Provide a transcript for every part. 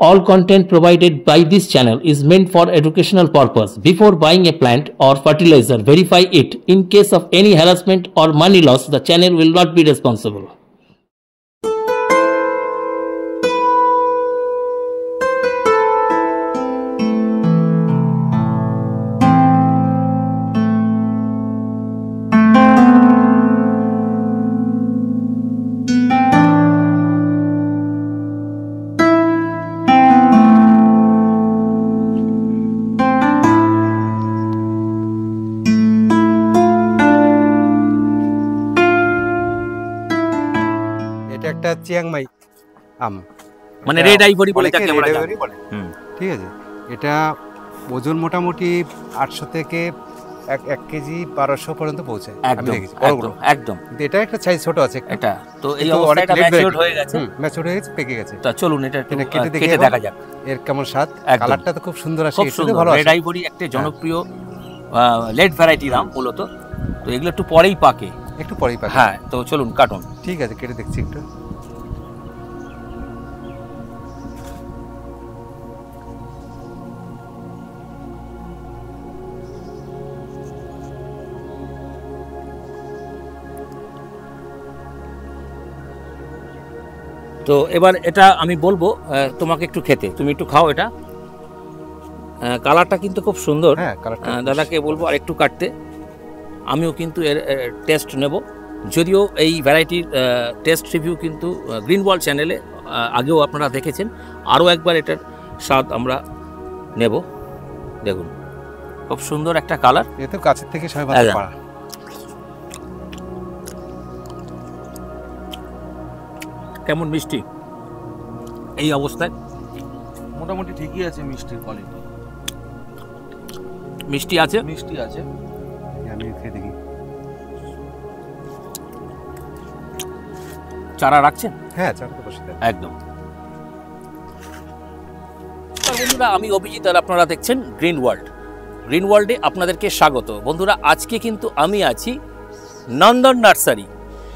All content provided by this channel is meant for educational purpose. Before buying a plant or fertilizer, verify it. In case of any harassment or money loss, the channel will not be responsible. এটা Chiang Mai আম মানে red ivory বলে যাকে আমরা জানি। ঠিক আছে, এটা ওজন মোটামুটি 800 থেকে 1 কেজি 1200 পর্যন্ত পৌঁছায়। আমি দেখেছি একদম একদম। এটা একটা সাইজ ছোট আছে এটা তো এই অবস্থাটা ম্যাচিউরড হয়ে গেছে, ম্যাচিউরড হয়ে গেছে, পেকে গেছে। তা চলুন এটা কেটে দেখা যাক এর কেমন স্বাদ। কালারটা তো খুব সুন্দর আসে, খুব ভালো। রেড আইভরি একটা জনপ্রিয় লেট ভ্যারাইটির আম মূলত। তো এগুলো একটু পরেই পাকে, একটু পরেই পাকে। হ্যাঁ, তো চলুন কাটুন। ঠিক আছে, কেটে দেখছি একটু। তো এবার এটা আমি বলবো তোমাকে একটু খেতে, তুমি একটু খাও। এটা কালারটা কিন্তু খুব সুন্দর। দাদাকে বলবো আর একটু কাটতে, আমিও কিন্তু এর টেস্ট নেব। যদিও এই ভ্যারাইটির টেস্ট রিভিউ কিন্তু গ্রিন ওয়ার্ল্ড চ্যানেলে আগেও আপনারা দেখেছেন, আরও একবার এটার স্বাদ আমরা নেব। দেখুন খুব সুন্দর একটা কালার। এ তো কাছের থেকে সবাই ভালো পারে। কেমন মিষ্টি এই অবস্থায়? মোটামুটি ঠিকই আছে মিষ্টির কোয়ালিটি। মিষ্টি আছে, মিষ্টি আছে। আমি খেয়ে দেখি। চারা রাখছেন? হ্যাঁ, চারা তো বসে দেন একদম। বন্ধুরা, আমি অভিজিৎ আর আপনারা দেখছেন গ্রিন ওয়ার্ল্ড। গ্রিন ওয়ার্ল্ডে আপনাদেরকে স্বাগত। বন্ধুরা, আজকে কিন্তু আমি আছি নন্দন নার্সারি।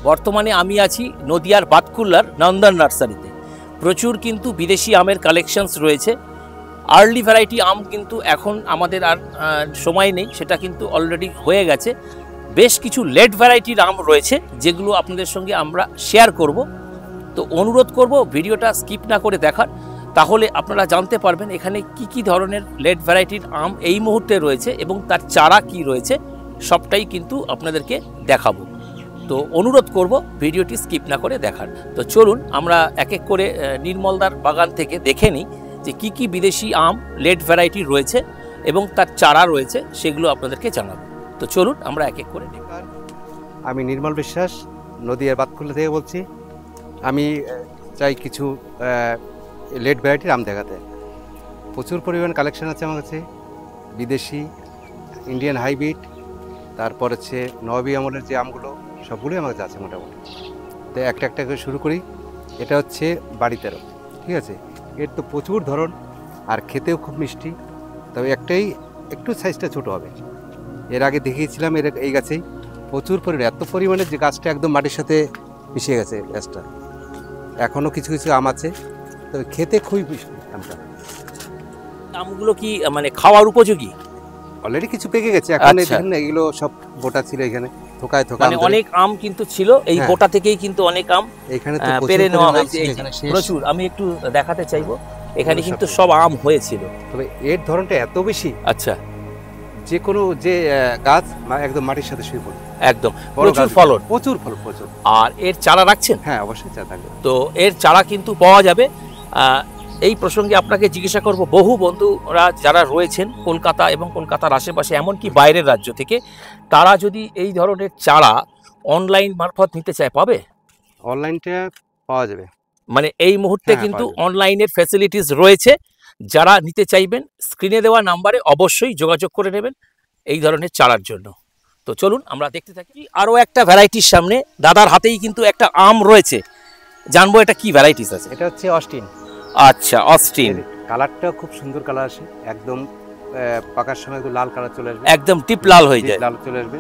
বর্তমানে আমি আছি নদিয়ার বাতকুল্লার নন্দন নার্সারিতে। প্রচুর কিন্তু বিদেশি আমের কালেকশনস রয়েছে। আর্লি ভ্যারাইটি আম কিন্তু এখন আমাদের আর সময় নেই, সেটা কিন্তু অলরেডি হয়ে গেছে। বেশ কিছু লেট ভ্যারাইটির আম রয়েছে যেগুলো আপনাদের সঙ্গে আমরা শেয়ার করব। তো অনুরোধ করব ভিডিওটা স্কিপ না করে দেখার, তাহলে আপনারা জানতে পারবেন এখানে কি ধরনের লেট ভ্যারাইটির আম এই মুহূর্তে রয়েছে এবং তার চারা কি রয়েছে, সবটাই কিন্তু আপনাদেরকে দেখাবো। তো অনুরোধ করব ভিডিওটি স্কিপ না করে দেখার। তো চলুন আমরা এক এক করে নির্মলদার বাগান থেকে দেখে নিই যে কি বিদেশি আম লেট ভ্যারাইটি রয়েছে এবং তার চারা রয়েছে, সেগুলো আপনাদেরকে জানাবো। তো চলুন আমরা এক এক করে দেখি। আমি নির্মল বিশ্বাস, নদিয়ার বাতকুল্লা থেকে বলছি। আমি চাই কিছু লেট ভ্যারাইটির আম দেখাতে। প্রচুর পরিমাণ কালেকশন আছে আমার কাছে, বিদেশি, ইন্ডিয়ান হাইব্রিড, তারপর হচ্ছে নবী আমলের যে আমগুলো সবগুলোই আমার কাছে আছে মোটামুটি। তো একটা করে শুরু করি। এটা হচ্ছে বাড়িতেরও, ঠিক আছে। এর তো প্রচুর ধরন আর খেতেও খুব মিষ্টি, তবে একটু সাইজটা ছোট হবে। এর আগে দেখিয়েছিলাম এই গাছেই প্রচুর পরিমাণে, এত পরিমাণে যে গাছটা একদম মাটির সাথে মিশে গেছে গাছটা। এখনও কিছু আম আছে, তবে খেতে খুবই মিষ্টি আমটা। আমগুলো কি মানে খাওয়ার উপযোগী? অলরেডি কিছু পেকে গেছে, এখন দেখেন না, এগুলো সব বোটা ছিল এখানে, থোকায় মানে অনেক আম কিন্তু ছিল এই বোটা থেকেই কিন্তু অনেক আম এখানে পেরে নেওয়া হয়েছে। প্রচুর, আমি একটু দেখাতে চাইবো, এখানে কিন্তু সব আম হয়েছিল। তবে এর ধরনটা এত বেশি, আচ্ছা, যে কোনো যে গাছ একদম মাটির সাথে শুয়ে পড়ে, একদম প্রচুর ফলন, প্রচুর ফলন, প্রচুর। আর এর চারা রাখছেন? হ্যাঁ, অবশ্যই চারা থাকবে। তো এর চারা কিন্তু পাওয়া যাবে। এই প্রসঙ্গে আপনাকে জিজ্ঞাসা করব, বহু বন্ধুরা যারা রয়েছেন কলকাতা এবং কলকাতার আশেপাশে, এমনকি বাইরের রাজ্য থেকে, তারা যদি এই ধরনের চারা অনলাইন মারফত নিতে চায়, পাবে? অনলাইনটা পাওয়া যাবে, মানে এই মুহূর্তে কিন্তু অনলাইনের ফ্যাসিলিটিস রয়েছে। যারা নিতে চাইবেন স্ক্রিনে দেওয়া নাম্বারে অবশ্যই যোগাযোগ করে নেবেন এই ধরনের চারার জন্য। তো চলুন আমরা দেখতে থাকি। আরও একটা ভ্যারাইটির সামনে দাদার হাতেই কিন্তু একটা আম রয়েছে, জানবো এটা কি ভ্যারাইটিস আছে। এটা হচ্ছে অস্টিন। আচ্ছা, অস্টিন। কালারটা খুব সুন্দর কালার আসে, একদম পাকার সময় লাল কালার চলে আসবে, একদম টিপ লাল হয়ে যায়, লাল চলে আসবে।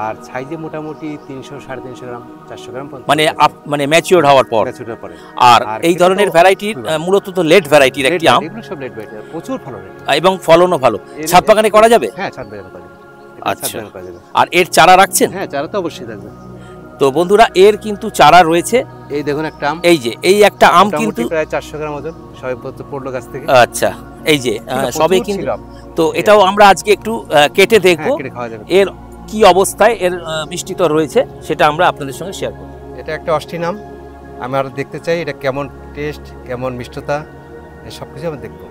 আর সাইজে মোটামুটি 300 350 গ্রাম 400 গ্রাম পর্যন্ত। মানে ম্যাচিওর হওয়ার পর। পরে আর এই ধরনের ভ্যারাইটির মূলত তো লেট ভ্যারাইটির একটি আম, এগুলো সব লেট ভ্যারাইটি, প্রচুর ফলন এবং ফলনও ভালো। ছাদ বাগানে করা যাবে? হ্যাঁ, ছাদ বাগানে করা যাবে। আচ্ছা, আর এর চারা রাখছেন? হ্যাঁ, চারা তো অবশ্যই থাকবে। তো বন্ধুরা, এর কিন্তু চারা রয়েছে। এই দেখুন একটা আম, এই যে এই একটা আম কিন্তু প্রায় 400 গ্রাম ওজন, সবে পড়লো গাছ থেকে। আচ্ছা, এই যে সবে কিন্তু, তো এটাও আমরা আজকে একটু কেটে দেখবো এর কি অবস্থায়, এর মিষ্টিত রয়েছে, সেটা আমরা আপনাদের সঙ্গে শেয়ার করব। এটা একটা অষ্টি নাম, আমি আর দেখতে চাই এটা কেমন টেস্ট, কেমন মিষ্টতা, সব কিছু আমি দেখবো।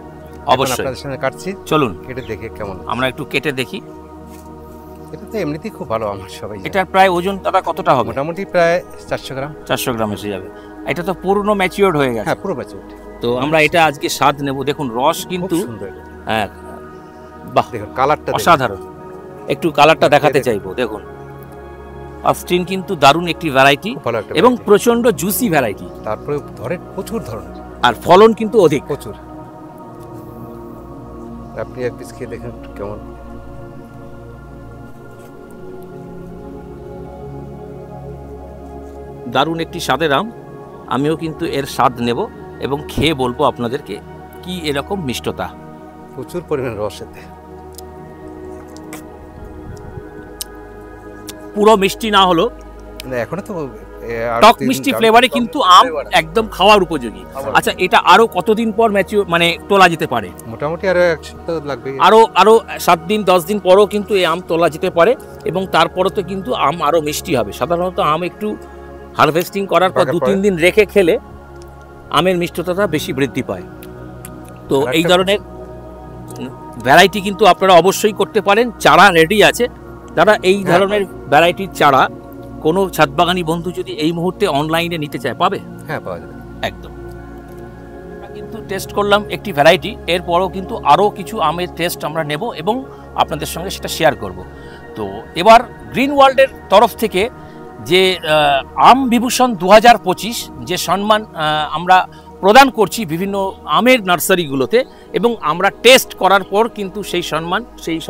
অবশ্যই আপনাদের সঙ্গে কাটছি, চলুন কেটে দেখে কেমন। আমরা একটু কেটে দেখি। এটা তো এমনিতেই খুব ভালো আমার সবাই। এটার প্রায় ওজন দাদা কতটা হবে? মোটামুটি প্রায় 400 গ্রাম। 400 গ্রাম এসে যাবে। এটা তো পুরনো ম্যাচিওরড হয়ে গেছে। হ্যাঁ, পুরো ম্যাচিওরড। তো আমরা এটা আজকে স্বাদ নেব। দেখুন রস কিন্তু, হ্যাঁ, বাহ, দেখুন কালারটা অসাধারণ। একটু কালারটা দেখাতে চাইবো। দেখুন অস্টিন কিন্তু দারুণ একটি ভ্যারাইটি এবং প্রচন্ড জুসি ভ্যারাইটি। তারপরে ধরে প্রচুর ধরনের, আর ফলন কিন্তু অধিক, প্রচুর। আপনি এক পিস খেয়ে দেখেন কেমন। দারুণ একটি স্বাদের আম। আমিও কিন্তু এর স্বাদ নেব এবং খেয়ে বলবো আপনাদেরকে কি এরকম মিষ্টতা। প্রচুর পরিমাণ রস এতে, পুরো মিষ্টি না হলো, এখনো তো টক মিষ্টি ফ্লেভারে কিন্তু আম একদম খাওয়ার উপযোগী। আচ্ছা, এটা আরো কতদিন পর ম্যাচিওর মানে তোলা যেতে পারে? মোটামুটি আরো 1 সপ্তাহ লাগবে। আরো 7 দিন 10 দিন পরও কিন্তু এই আম তোলা যেতে পারে এবং তারপরে তো কিন্তু আম আরো মিষ্টি হবে। সাধারণত আম একটু হারভেস্টিং করার পর 2-3 দিন রেখে খেলে আমের মিষ্টতাটা বেশি বৃদ্ধি পায়। তো এই ধরনের ভ্যারাইটি কিন্তু আপনারা অবশ্যই করতে পারেন। চারা রেডি আছে দাদা। এই ধরনের ভ্যারাইটির চারা কোনো ছাদবাগানি বন্ধু যদি এই মুহূর্তে অনলাইনে নিতে চায় পাবে? হ্যাঁ, পাওয়া যাবে একদম। আমরা কিন্তু টেস্ট করলাম একটি ভ্যারাইটি, এরপরও কিন্তু আরও কিছু আমের টেস্ট আমরা নেব এবং আপনাদের সঙ্গে সেটা শেয়ার করব। তো এবার গ্রিন ওয়ার্ল্ডের তরফ থেকে যে আম বিভূষণ 2025 যে সম্মান আমরা প্রদান করছি বিভিন্ন আমের নার্সারিগুলোতে, এবং আমরা টেস্ট করার পর কিন্তু সেই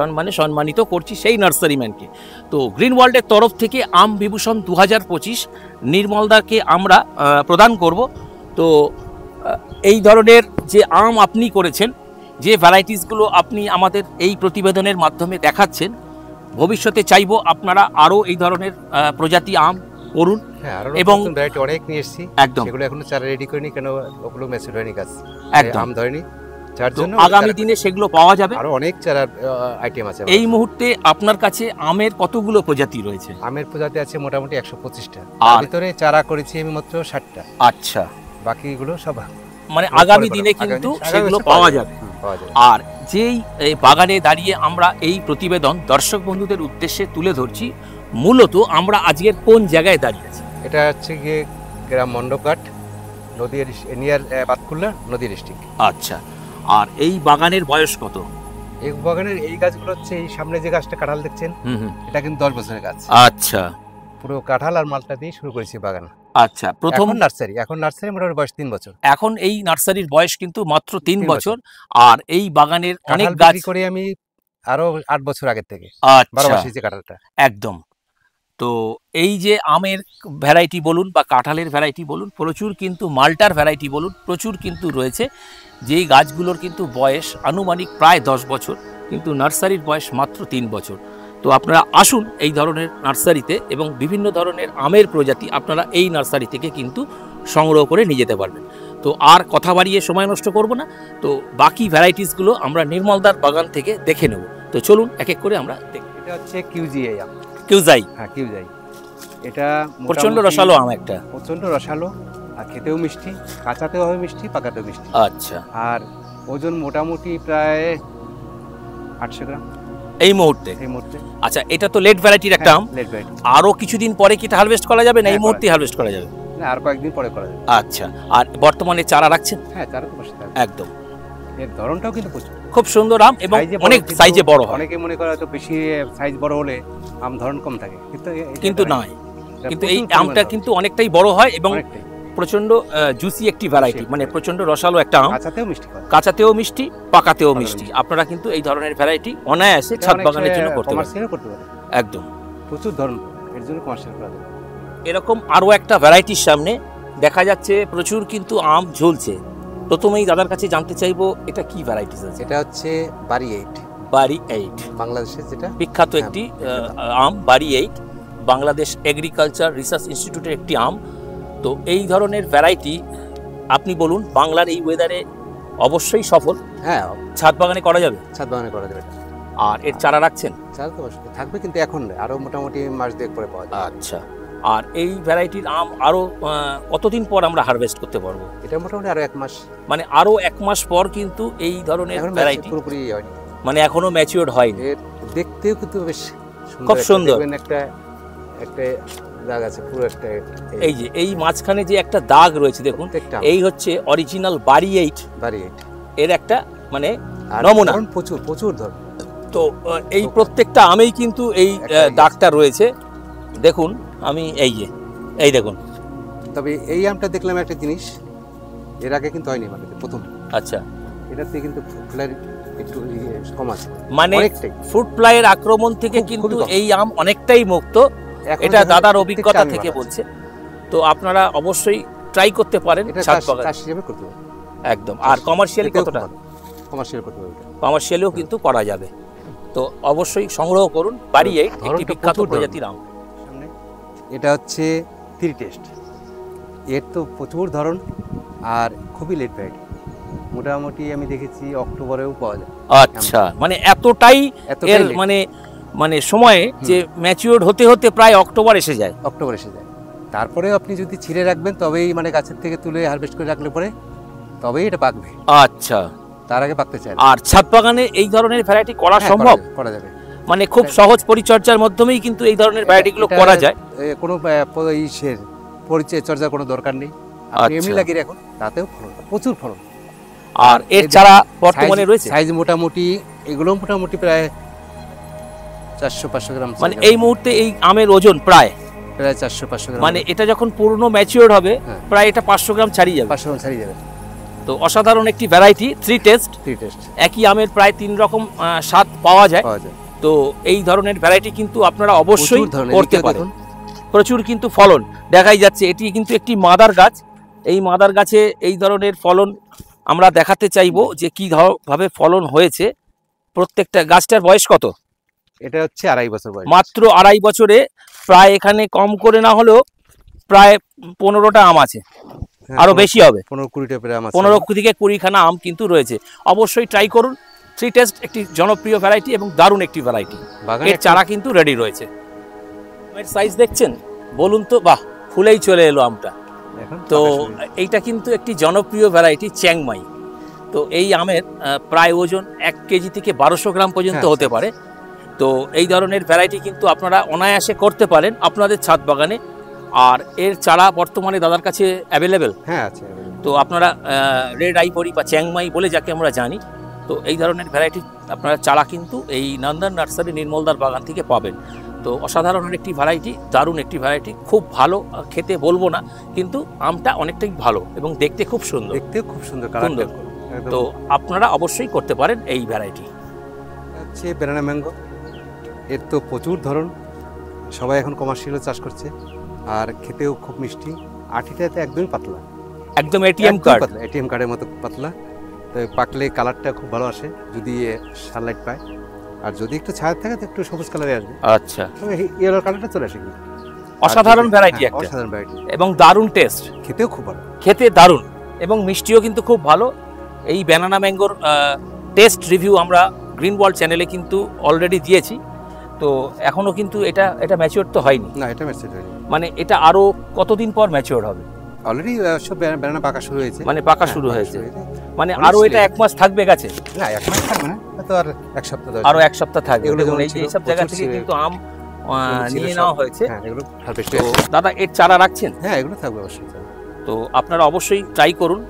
সম্মানে সম্মানিত করছি সেই নার্সারিম্যানকে। তো গ্রিন ওয়ার্ল্ডের তরফ থেকে আম বিভূষণ 2025 নির্মলদাকে আমরা প্রদান করব। তো এই ধরনের যে আম আপনি করেছেন, যে ভ্যারাইটিসগুলো আপনি আমাদের এই প্রতিবেদনের মাধ্যমে দেখাচ্ছেন, ভবিষ্যতে চাইবো আপনারা আরও এই ধরনের প্রজাতি আম করুন। এবং ভ্যারাইটি অনেক নিয়ে এসেছি, একদম সেগুলো এখনো চারা রেডি করিনি, কেন ওগুলো ম্যাচিওর হয়নি গাছ, একদম আম ধরেনি, যার জন্য আগামী দিনে সেগুলো পাওয়া যাবে। আরো অনেক চারা আইটেম আছে। এই মুহূর্তে আপনার কাছে আমের কতগুলো প্রজাতি রয়েছে? আমের প্রজাতি আছে মোটামুটি 125টা, আর ভিতরে চারা করেছি আমি মাত্র 60টা। আচ্ছা, বাকিগুলো সব মানে আগামী দিনে কিন্তু সেগুলো পাওয়া যাবে। আর যেই বাগানে দাঁড়িয়ে আমরা এই প্রতিবেদন দর্শক বন্ধুদের উদ্দেশ্যে তুলে ধরছি, মূলত আমরা আজকের কোন জায়গায় দাঁড়িয়ে আছি? এটা হচ্ছে গিয়ে গ্রাম মণ্ডপঘাট, নদীর নিয়ার বাতকুল্লা, নদী ডিস্ট্রিক্ট। আচ্ছা, আর এই বাগানের বয়স কত? এই বাগানের এই গাছগুলো হচ্ছে, এই সামনে যে গাছটা কাঁঠাল দেখছেন, এটা কিন্তু 10 বছরের গাছ। আচ্ছা, পুরো কাঁঠাল আর মালটা দিয়ে শুরু করেছি বাগান। আচ্ছা, প্রথম নার্সারি, এখন নার্সারি মোটামুটি বয়স 3 বছর। এখন এই নার্সারির বয়স কিন্তু মাত্র 3 বছর। আর এই বাগানের অনেক গাছ করে আমি আরো 8 বছর আগে থেকে। আচ্ছা, কাঁঠালটা একদম। তো এই যে আমের ভ্যারাইটি বলুন বা কাঁঠালের ভ্যারাইটি বলুন, প্রচুর কিন্তু মাল্টার ভ্যারাইটি বলুন, প্রচুর কিন্তু রয়েছে, যেই গাছগুলোর কিন্তু বয়স আনুমানিক প্রায় 10 বছর, কিন্তু নার্সারির বয়স মাত্র 3 বছর। তো আপনারা আসুন এই ধরনের নার্সারিতে, এবং বিভিন্ন ধরনের আমের প্রজাতি আপনারা এই নার্সারি থেকে কিন্তু সংগ্রহ করে নিয়ে যেতে পারবেন। তো আর কথা বাড়িয়ে সময় নষ্ট করব না, তো বাকি ভ্যারাইটিসগুলো আমরা নির্মলদার বাগান থেকে দেখে নেব। তো চলুন এক এক করে আমরা দেখি। এটা হচ্ছে কিউজিআই আম। কিউজাই? হ্যাঁ, কিউজাই। এটা প্রচন্ড রসালো আম, একটা প্রচন্ড রসালো, আর খেতেও মিষ্টি, কাঁচাতেও হবে মিষ্টি, পাকাতেও মিষ্টি। আচ্ছা, আর ওজন মোটামুটি প্রায় 800 গ্রাম এই মুহূর্তে। আচ্ছা, এটা তো লেট ভ্যারাইটির একটা আম, আরো কিছুদিন পরে কি এটা হারভেস্ট করা যাবে না এই মুহূর্তে হারভেস্ট করা যাবে? না, আর কয়েকদিন পরে করা যাবে। আচ্ছা, আর বর্তমানে চারা রাখছেন? হ্যাঁ, চারা তো বসে থাকে একদম। এর ধরনটাও কিন্তু প্রচুর খুব সুন্দর আম এবং অনেক সাইজে বড় হয়। অনেকে মনে করে তো বেশি সাইজ বড় হলে আম ধরন কম থাকে, কিন্তু নয়, কিন্তু এই আমটা কিন্তু অনেকটাই বড় হয় এবং প্রচন্ড জুসি একটি ভ্যারাইটি, মানে প্রচন্ড রসালো একটা আম, কাঁচাতেও মিষ্টি, পাকাতেও মিষ্টি। আপনারা কিন্তু এই ধরনের ভ্যারাইটি অনায়াসে ছাদ বাগানের জন্য করতে পারেন। একদম, প্রচুর ধরন, এর জন্য কমার্শিয়াল করা যাবে। এরকম আরও একটা ভ্যারাইটির সামনে দেখা যাচ্ছে প্রচুর কিন্তু আম ঝুলছে। প্রথমেই দাদার কাছে জানতে চাইবো এটা কি ভ্যারাইটিস আছে? এটা হচ্ছে বাড়ি 8, বাড়ি 8, বাংলাদেশের যেটা বিখ্যাত একটি আম বাড়ি 8, বাংলাদেশ এগ্রিকালচার রিসার্চ ইনস্টিটিউটের একটি আম। তো এই ধরনের ভ্যারাইটি আপনি বলুন, বাংলার এই ওয়েদারে অবশ্যই সফল। হ্যাঁ, ছাদ বাগানে করা যাবে? ছাদ বাগানে করা যাবে। আর এর চারা রাখছেন? চারা তো অবশ্যই থাকবে, কিন্তু এখন নয়, আরো মোটামুটি মাস দুয়েক পরে পাওয়া যাবে। আচ্ছা, আর এই ভ্যারাইটির আম আরো কতদিন পর আমরা হারভেস্ট করতে পারবো? এটা মোটামুটি আরো 1 মাস, মানে আরো 1 মাস পর কিন্তু এই ধরনের ভ্যারাইটি পুরোপুরি হয়নি, মানে এখনো ম্যাচিওর হয়নি। এর দেখতেও কিন্তু বেশ খুব সুন্দর। একটা দাগ আছে পুরো একটা, এই যে এই মাঝখানে যে একটা দাগ রয়েছে দেখুন, এই হচ্ছে অরিজিনাল বাড়ি 8 এর একটা মানে নমুনা। প্রচুর ধরন। তো এই প্রত্যেকটা আমেই কিন্তু এই দাগটা রয়েছে দেখুন। আমি এই দেখুন। তবে এই আমটা দেখলাম একটা জিনিস, এর আগে কিন্তু হয়নি, মানে প্রথম। আচ্ছা, এটাতে কিন্তু ফ্লাইয়ের একটু কম আছে, মানে ফ্রুট ফ্লাইয়ের আক্রমণ থেকে কিন্তু এই আম অনেকটাই মুক্ত, এটা দাদার অভিজ্ঞতা থেকে বলছে। তো আপনারা অবশ্যই ট্রাই করতে পারেন ছাদ বাগান হিসেবে করতে পারেন একদম। আর কমার্শিয়ালি কতটা? কমার্শিয়াল করতে পারবেন, কমার্শিয়ালিও কিন্তু করা যাবে। তো অবশ্যই সংগ্রহ করুন বাড়ি 8, একটি বিখ্যাত প্রজাতির আম। এটা হচ্ছে 3 টেস্ট, এর তো প্রচুর ধরন আর খুবই লেট ভ্যারাইটি। মোটামুটি আমি দেখেছি অক্টোবরেও পাওয়া যায়। আচ্ছা, মানে এতটাই এর মানে সময়ে যে ম্যাচিওর হতে হতে প্রায় অক্টোবর এসে যায়। তারপরে আপনি যদি ছিঁড়ে রাখবেন তবেই, মানে গাছের থেকে তুলে হারভেস্ট করে রাখলে পরে তবেই এটা পাকবে। আচ্ছা, তার আগে পাকতে চায়। আর ছাদ বাগানে এই ধরনের ভ্যারাইটি করা সম্ভব? করা যাবে, মানে খুব সহজ পরিচর্যার মাধ্যমেই কিন্তু এই ধরনের ভ্যারাইটিগুলো করা যায়। কোনো পরিচর্যার কোনো দরকার নেই, আপনি এমনি লাগিয়ে রাখুন, তাতেও ফলন, প্রচুর ফলন। আর এর চারা বর্তমানে রয়েছে সাইজ মোটামুটি, এগুলো মোটামুটি প্রায় 400-500 গ্রাম। মানে এই মুহূর্তে এই আমের ওজন প্রায় 400-500 গ্রাম। মানে এটা যখন পূর্ণ ম্যাচিওর হবে প্রায় এটা 500 গ্রাম ছাড়িয়ে যাবে। 500 গ্রাম ছাড়িয়ে যাবে। তো অসাধারণ একটি ভ্যারাইটি, 3 টেস্ট। একই আমের প্রায় 3 রকম স্বাদ পাওয়া যায়। তো এই ধরনের ভ্যারাইটি কিন্তু আপনারা অবশ্যই করতে পারেন। প্রচুর কিন্তু ফলন দেখাই যাচ্ছে। এটি কিন্তু একটি মাদার গাছ, এই মাদার গাছে এই ধরনের ফলন আমরা দেখাতে চাইবো যে কি ভাবে ফলন হয়েছে। প্রত্যেকটা গাছটার বয়স কত? এটা হচ্ছে 2.5 বছর বয়স। মাত্র 2.5 বছরে প্রায় এখানে কম করে না হলেও প্রায় 15টা আম আছে, আরো বেশি হবে, 15-20টা আম আছে। 15 থেকে 20খানা আম কিন্তু রয়েছে। অবশ্যই ট্রাই করুন। 3 টেস্ট একটি জনপ্রিয় ভ্যারাইটি এবং দারুণ একটি ভ্যারাইটি। এর চারা কিন্তু রেডি রয়েছে। আমের সাইজ দেখছেন, বলুন তো, বাহ, ফুলেই চলে এলো আমটা। তো এইটা কিন্তু একটি জনপ্রিয় ভ্যারাইটি চ্যাংমাই। তো এই আমের প্রায় ওজন 1 কেজি থেকে 1200 গ্রাম পর্যন্ত হতে পারে। তো এই ধরনের ভ্যারাইটি কিন্তু আপনারা অনায়াসে করতে পারেন আপনাদের ছাদ বাগানে। আর এর চারা বর্তমানে দাদার কাছে অ্যাভেলেবেল? হ্যাঁ, আছে। তো আপনারা রেড আইভরি বা চ্যাংমাই বলে যাকে আমরা জানি, তো এই ধরনের ভ্যারাইটি আপনারা চারা কিন্তু এই নন্দন নার্সারি নির্মলদার বাগান থেকে পাবেন। তো অসাধারণ একটি ভ্যারাইটি, দারুণ একটি ভ্যারাইটি, খুব ভালো খেতে বলবো না, কিন্তু আমটা অনেকটাই ভালো এবং দেখতে খুব সুন্দর। তো আপনারা অবশ্যই করতে পারেন এই ভ্যারাইটি। হচ্ছে ব্যানানা ম্যাঙ্গো, এর তো প্রচুর ধরন, সবাই এখন কমার্শিয়াল চাষ করছে, আর খেতেও খুব মিষ্টি। আঠিটাতে একদমই পাতলা, একদম এটিএম কার্ডের মতো পাতলা। তো পাকলে কালারটা খুব ভালো আসে যদি সানলাইট পায়, আর যদি একটু ছায়া থাকে তো একটু সবুজ কালারে আসবে। আচ্ছা, ইয়েলো কালারটা চলে আসে। অসাধারণ ভ্যারাইটি একটা, এবং দারুণ টেস্ট, খেতেও খুব ভালো, খেতে দারুণ এবং মিষ্টিও কিন্তু খুব ভালো। এই ব্যানানা ম্যাঙ্গোর টেস্ট রিভিউ আমরা গ্রিন ওয়ার্ল্ড চ্যানেলে কিন্তু অলরেডি দিয়েছি। তো এখনো কিন্তু এটা ম্যাচিওর তো হয়নি। না, এটা ম্যাচিওর হয়নি। মানে এটা আরো কতদিন পর ম্যাচিওর হবে? অলরেডি সব ব্যানানা পাকা শুরু হয়েছে। মানে পাকা শুরু হয়েছে, মানে আরো এটা 1 মাস থাকবে গাছে? না, 1 মাস থাকবে না, তো আর 1 সপ্তাহ, আরো 1 সপ্তাহ থাকবে। এই সব জায়গা থেকে কিন্তু আম নিয়ে নেওয়া হয়েছে। তো দাদা এর চারা রাখছেন? হ্যাঁ, এগুলো থাকবে অবশ্যই। তো আপনারা অবশ্যই ট্রাই করুন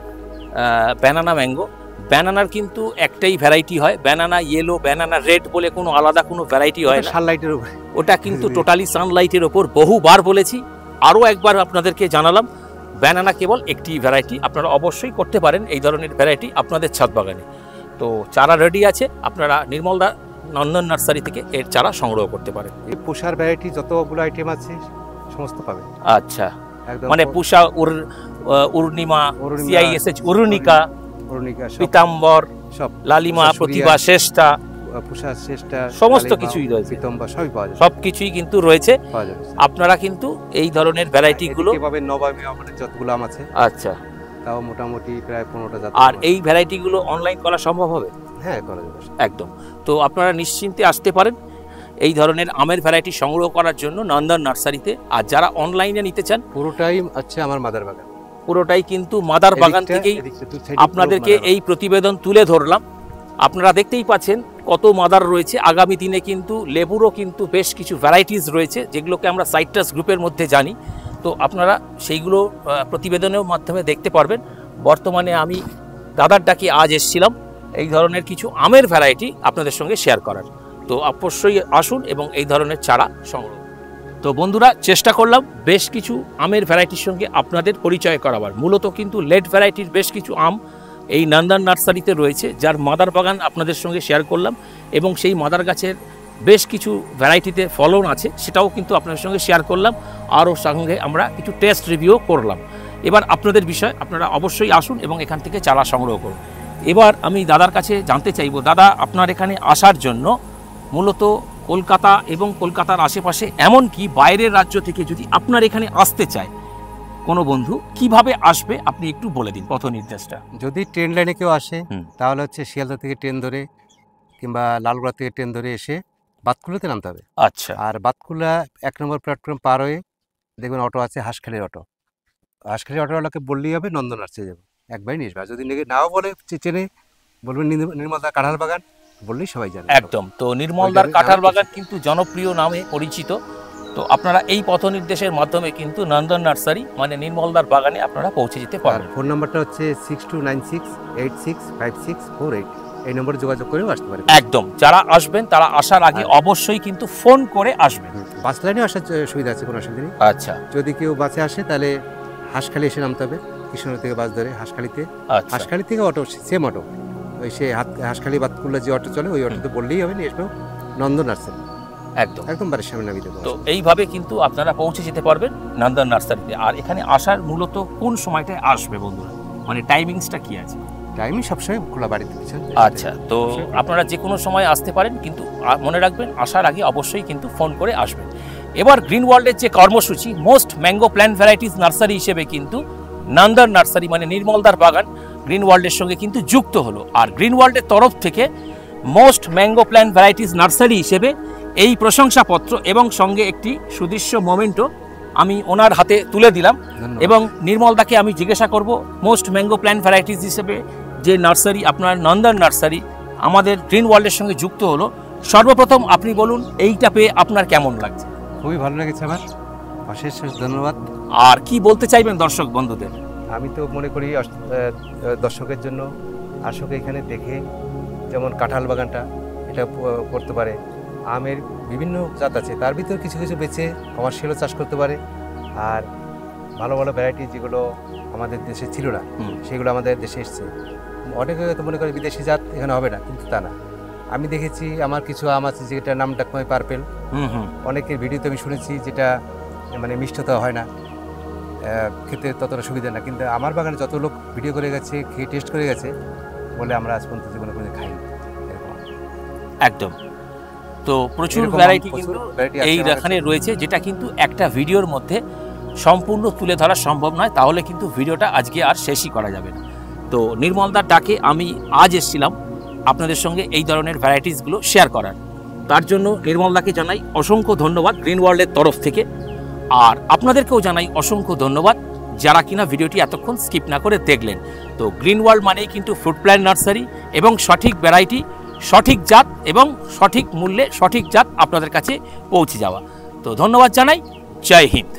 ব্যানানা ম্যাঙ্গো। ব্যানানার কিন্তু একটাই ভ্যারাইটি হয়, ব্যানানা ইয়েলো, ব্যানানা রেড বলে কোনো আলাদা কোনো ভ্যারাইটি হয় না। সানলাইটের উপর, ওটা কিন্তু টোটালি সানলাইটের ওপর। বহুবার বলেছি, আরও একবার আপনাদেরকে জানালাম, ব্যানানা কেবল একটি ভ্যারাইটি। আপনারা অবশ্যই করতে পারেন এই ধরনের ভ্যারাইটি আপনাদের ছাদ বাগানে। তো চারা রেডি আছে, আপনারা নির্মলদা নন্দন নার্সারি থেকে এর চারা সংগ্রহ করতে পারেন। এই পুষার ভ্যারাইটি যতগুলো আইটেম আছে সমস্ত পাবে। আচ্ছা, একদম মানে পুষা উর্ণিমা, CISH অরুণিকা, পীতাম্বর, সব লালিমা, প্রতিভা, শ্রেষ্ঠা, পুষা শ্রেষ্ঠা সমস্ত কিছুই রয়েছে, পীতাম্বর সবই পাওয়া যায়, সবকিছুই কিন্তু রয়েছে। পাওয়া যাবে। আপনারা কিন্তু এই ধরনের ভ্যারাইটি গুলো কিভাবে নবাবী আমাদের যতগুলো আম আছে, আচ্ছা, তাও মোটামুটি প্রায় 15টা জাত। আর এই ভ্যারাইটি গুলো অনলাইন করা সম্ভব হবে? হ্যাঁ, করা যাবে একদম। তো আপনারা নিশ্চিন্তে আসতে পারেন এই ধরনের আমের ভ্যারাইটি সংগ্রহ করার জন্য নন্দন নার্সারিতে। আর যারা অনলাইনে নিতে চান, পুরোটাই আছে আমার মাদার বাগান, পুরোটাই কিন্তু মাদার বাগান থেকেই আপনাদেরকে এই প্রতিবেদন তুলে ধরলাম। আপনারা দেখতেই পাচ্ছেন কত মাদার রয়েছে। আগামী দিনে কিন্তু লেবুরও কিন্তু বেশ কিছু ভ্যারাইটিস রয়েছে, যেগুলোকে আমরা সাইট্রাস গ্রুপের মধ্যে জানি। তো আপনারা সেইগুলো প্রতিবেদনের মাধ্যমে দেখতে পারবেন। বর্তমানে আমি দাদার ডাকে আজ এসেছিলাম এই ধরনের কিছু আমের ভ্যারাইটি আপনাদের সঙ্গে শেয়ার করার। তো অবশ্যই আসুন এবং এই ধরনের চারা সংগ্রহ। তো বন্ধুরা, চেষ্টা করলাম বেশ কিছু আমের ভ্যারাইটির সঙ্গে আপনাদের পরিচয় করাবার। মূলত কিন্তু লেট ভ্যারাইটির বেশ কিছু আম এই নন্দন নার্সারিতে রয়েছে, যার মাদার বাগান আপনাদের সঙ্গে শেয়ার করলাম, এবং সেই মাদার গাছের বেশ কিছু ভ্যারাইটিতে ফলন আছে, সেটাও কিন্তু আপনাদের সঙ্গে শেয়ার করলাম। আরও সঙ্গে আমরা কিছু টেস্ট রিভিউ করলাম। এবার আপনাদের বিষয়, আপনারা অবশ্যই আসুন এবং এখান থেকে চারা সংগ্রহ করুন। এবার আমি দাদার কাছে জানতে চাইব, দাদা আপনার এখানে আসার জন্য মূলত কলকাতা এবং কলকাতার আশেপাশে এমনকি বাইরের রাজ্য থেকে যদি আপনার এখানে আসতে চায় কোনো বন্ধু, কিভাবে আসবে আপনি একটু বলে দিন পথ নির্দেশটা। যদি ট্রেন লাইনে কেউ আসে তাহলে হচ্ছে শিয়ালদা থেকে ট্রেন ধরে কিংবা লালগোলা থেকে ট্রেন ধরে এসে বাতকুলাতে নামতে হবে। আচ্ছা, আর বাতকুলা 1 নম্বর প্ল্যাটফর্ম পার হয়ে দেখবেন অটো আছে, হাঁসখালির অটো। হাঁসখালির অটোওয়ালাকে বললেই হবে নন্দন নার্সারি যাবো, একবারই নিয়ে আসবে। আর যদি নাও বলে চেনে, বলবেন নির্মলদা কাঁঠাল বাগান, বললেই সবাই জানে। একদম। তো নির্মলদার কাঁঠাল বাগান কিন্তু জনপ্রিয় নামে পরিচিত। তো আপনারা এই পথ নির্দেশের মাধ্যমে কিন্তু নন্দন নার্সারি মানে নির্মলদার বাগানে আপনারা পৌঁছে যেতে পারবেন। ফোন নাম্বারটা হচ্ছে 6296865648। এই নম্বরে যোগাযোগ করেও আসতে পারেন। একদম। যারা আসবেন তারা আসার আগে অবশ্যই কিন্তু ফোন করে আসবেন। বাস লাইনে আসার সুবিধা আছে, কোনো অসুবিধা নেই। আচ্ছা, যদি কেউ বাসে আসে তাহলে হাঁসখালি এসে নামতে হবে, কৃষ্ণনগর থেকে বাস ধরে হাঁসখালিতে। হাঁসখালি থেকে অটো, সেম অটো, ওই সে হাঁসখালি বাতকুল্লা যে অটো চলে ওই অটোতে বললেই হবে, নিয়ে আসবে নন্দন নার্সারি। একদম একদম বাড়ির সামনে নামিয়ে দেবো। তো এইভাবে কিন্তু আপনারা পৌঁছে যেতে পারবেন নন্দন নার্সারিতে। আর এখানে আসার মূলত কোন সময়টায় আসবে বন্ধুরা, মানে টাইমিংসটা কি আছে? টাইমিং সবসময় খোলা, বাড়িতে কিছু। আচ্ছা, তো আপনারা যে কোনো সময় আসতে পারেন, কিন্তু মনে রাখবেন আসার আগে অবশ্যই কিন্তু ফোন করে আসবেন। এবার গ্রিন ওয়ার্ল্ডের যে কর্মসূচি most mango plant varieties nursery হিসেবে কিন্তু নন্দন নার্সারি মানে নির্মলদার বাগান গ্রিন ওয়ার্ল্ডের সঙ্গে কিন্তু যুক্ত হলো। আর গ্রিন ওয়ার্ল্ডের তরফ থেকে most mango plant varieties nursery হিসেবে এই প্রশংসাপত্র এবং সঙ্গে একটি সুদৃশ্য মোমেন্টও আমি ওনার হাতে তুলে দিলাম। এবং নির্মলদাকে আমি জিজ্ঞাসা করব, মোস্ট ম্যাঙ্গো প্ল্যান্ট ভ্যারাইটিস হিসেবে যে নার্সারি আপনার নন্দন নার্সারি আমাদের গ্রিন ওয়ার্ল্ডের সঙ্গে যুক্ত হলো, সর্বপ্রথম আপনি বলুন এইটা পেয়ে আপনার কেমন লাগছে? খুবই ভালো লেগেছে আমার, অশেষ ধন্যবাদ। আর কি বলতে চাইবেন দর্শক বন্ধুদের? আমি তো মনে করি দর্শকের জন্য আসুক এখানে দেখে, যেমন কাঁঠাল বাগানটা এটা করতে পারে। আমের বিভিন্ন জাত আছে, তার ভিতরে কিছু কিছু বেছে কমার্শিয়ালও চাষ করতে পারে। আর ভালো ভালো ভ্যারাইটি যেগুলো আমাদের দেশে ছিল না, সেগুলো আমাদের দেশে এসছে। অনেকে হয়তো মনে করে বিদেশি জাত এখানে হবে না, কিন্তু তা না। আমি দেখেছি আমার কিছু আম আছে যেটা নাম ডাকমাই পার্পেল, অনেকের ভিডিওতে আমি শুনেছি যেটা মানে মিষ্টতা হয় না, খেতে ততটা সুবিধা না, কিন্তু আমার বাগানে যত লোক ভিডিও করে গেছে, খেয়ে টেস্ট করে গেছে, বলে আমরা আজ পর্যন্ত জীবনে কোনো খাইনি। একদম। তো প্রচুর ভ্যারাইটি কিন্তু এই এখানে রয়েছে, যেটা কিন্তু একটা ভিডিওর মধ্যে সম্পূর্ণ তুলে ধরা সম্ভব নয়, তাহলে কিন্তু ভিডিওটা আজকে আর শেষই করা যাবে না। তো নির্মলদার ডাকে আমি আজ এসেছিলাম আপনাদের সঙ্গে এই ধরনের ভ্যারাইটিসগুলো শেয়ার করার। তার জন্য নির্মলদাকে জানাই অসংখ্য ধন্যবাদ গ্রিন ওয়ার্ল্ডের তরফ থেকে। আর আপনাদেরকেও জানাই অসংখ্য ধন্যবাদ যারা কিনা ভিডিওটি এতক্ষণ স্কিপ না করে দেখলেন। তো গ্রিন ওয়ার্ল্ড মানেই কিন্তু ফ্রুট প্ল্যান্ট নার্সারি এবং সঠিক ভ্যারাইটি, সঠিক জাত এবং সঠিক মূল্যে সঠিক জাত আপনাদের কাছে পৌঁছে যাওয়া। তো ধন্যবাদ জানাই, জয় হিন্দ।